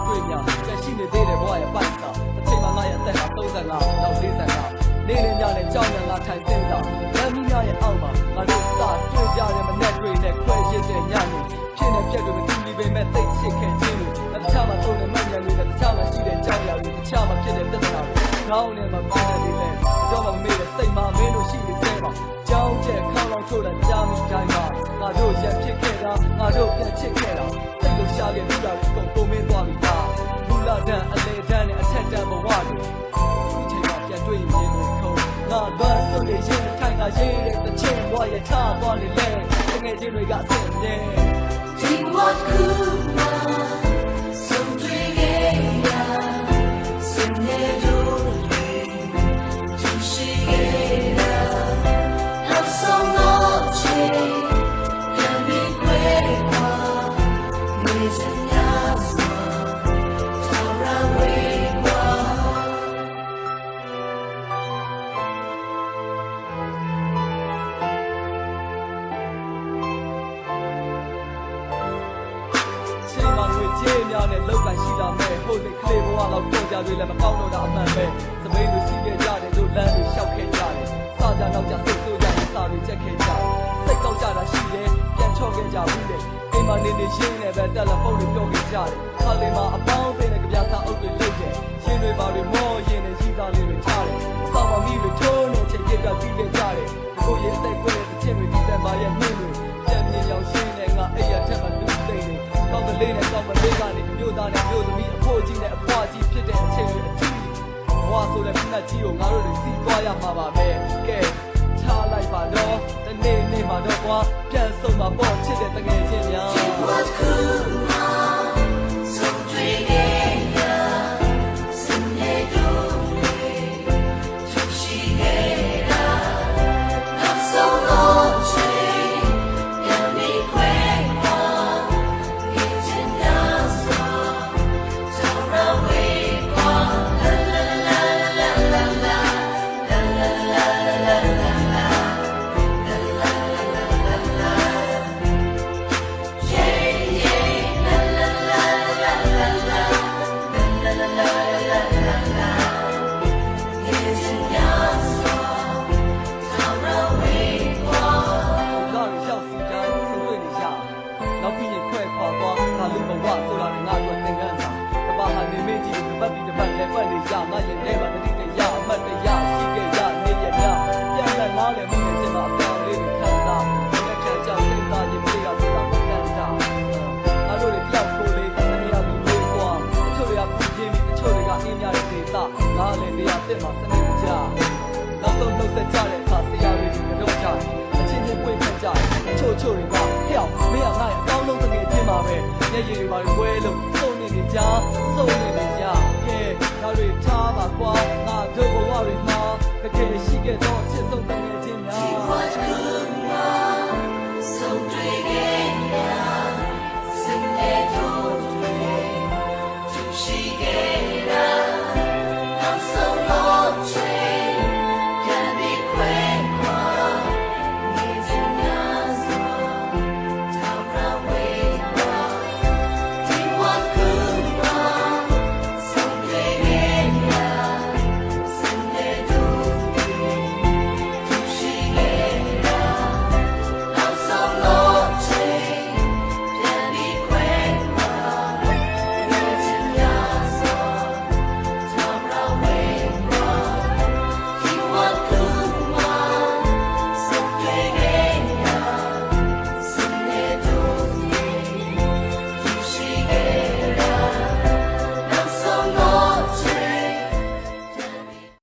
တွေ့များဆက်ရှိနေသေးတယ်ဘဝရဲ့ပိုက်စာတစ်ချိန်မှာငါရဲ့အသက်ဟာ35နောက်45နေ့ညနဲ့ကြောက်ရငါထိုင်စင်းစားလမ်းမများရဲ့အောက်မှာငါတို့စတွေ့ကြတဲ့မနဲ့တွေနဲ့ခွဲရစ်တဲ့ညနေဖြစ်နေပြက်တွေမတူညီပေမဲ့သိချစ်ခဲ့ခြင်းလို့တခြားမှာသုံးတဲ့မှတ်ဉာဏ်တွေနဲ့တခြားမှာရှိတဲ့ကြောက်ရတွေတခြားမှာဖြစ်တဲ့ပြဿနာတွေခေါင်းနဲ့မပန်းနေလေတော့မမေ့တဲ့စိတ်မှာမင်းတို့ရှိနေသေးပါကြောင်းကျက်ခေါင်းလောင်ထိုးတဲ့ကြားမိတိုင်းမှာငါတို့ရဖြစ်ခဲ့တာငါတို့ပြန်ချစ်ခဲ့တာစိတ်လို့ရှာခဲ့ပြီးတာကိုပုံမင်းသွားပြီပါဘူလာတန်အလေတန်းနဲ့အထက်တန်းဘဝတွေဒီချိန်မှာပြန်တွေ့ရင်ရင်ခုံငါဘာဆိုနေရင်ထိုင်ငါရေးတဲ့တစ်ချိန်ဘဝရဲ့ထားသွားနေလေတကယ်ချင်းတွေကအဆင်ပြေ Take what could not so dream ya so never to see it not so much can be great with a nyasma tara weကျေးများနဲ့လောက်ကန်ရှိတာမဲ့ဟိုစိတ်ကလေးဘဝလောက်ကြောက်ကြတွေလည်းမကောင်းတော့တာအမှန်ပဲသပိန်တွေစီးခဲ့ကြတယ်လို့လမ်းတွေလျှောက်ခဲ့ကြတယ်စာကြနောက်ကြစိတ်ဆိုးကြရင်စာတွေချက်ခဲ့ကြတယ်စိတ်ကောက်ကြတာရှိတယ်ပြန်ချော့ခဲ့ကြဘူးလေအိမ်မှာနေနေရှင်းနေပဲတယ်လီဖုန်းတွေပြောခဲ့ကြတယ်ခါလေးမှာအပေါင်းအသင်းနဲ့ကြပြစာအုပ်တွေလုပ်တယ်ရှင်းတွေပါတွေမောရင်နဲ့ရှိသားလေးတွေချတယ်စောင်းမမီတွေထိုးနေချိန်ပြတ်ပြီးခဲ့ကြတယ်ကိုရဲ့အသက်ကွဲတဲ့ချင်းတွေဒီဇင်ဘာရဲ့နှင်းတွေပြန်မြင်ရောက်ရှင်းနေငါအိမ်ရထက်မှလူသိနေကောင်းကလေးနဲ့ကောင်းမလေးကနေမြို့သားနဲ့မြို့သမီးအဖို့ကြီးနဲ့အဖွားကြီးဖြစ်တဲ့အချိန်တွေအထီးဘဝဆိုတဲ့ပြဿနာကြီးကိုငါတို့တွေစီးသွားရမှာပါပဲကဲထားလိုက်ပါတော့တနေ့နေ့မှာတော့ကွာပြန်ဆုံးမှာပေါ့ချစ်တဲ့တကယ်ချင်းများ What could not so dream ya so never to see it not so much can be greatတဲ့မှာစနေကြနောက်ဆုံးနှုတ်ဆက်ကြတဲ့အခါဆရာတွေကတော့ကြတယ်အချင်းချင်းပွင့်ဖက်ကြတယ်ချို့တွေကဟဲ့မင်းကငါ့ရဲ့အကောင်းဆုံးတကယ်ချင်းပါပဲမျက်ရည်တွေပါဝဲလို့စုံနေကြကဲဒါတွေထားပါကွာငါတို့ဘဝတွေမှာတကယ်ရှိခဲ့တော့ချစ်ဆုံးတက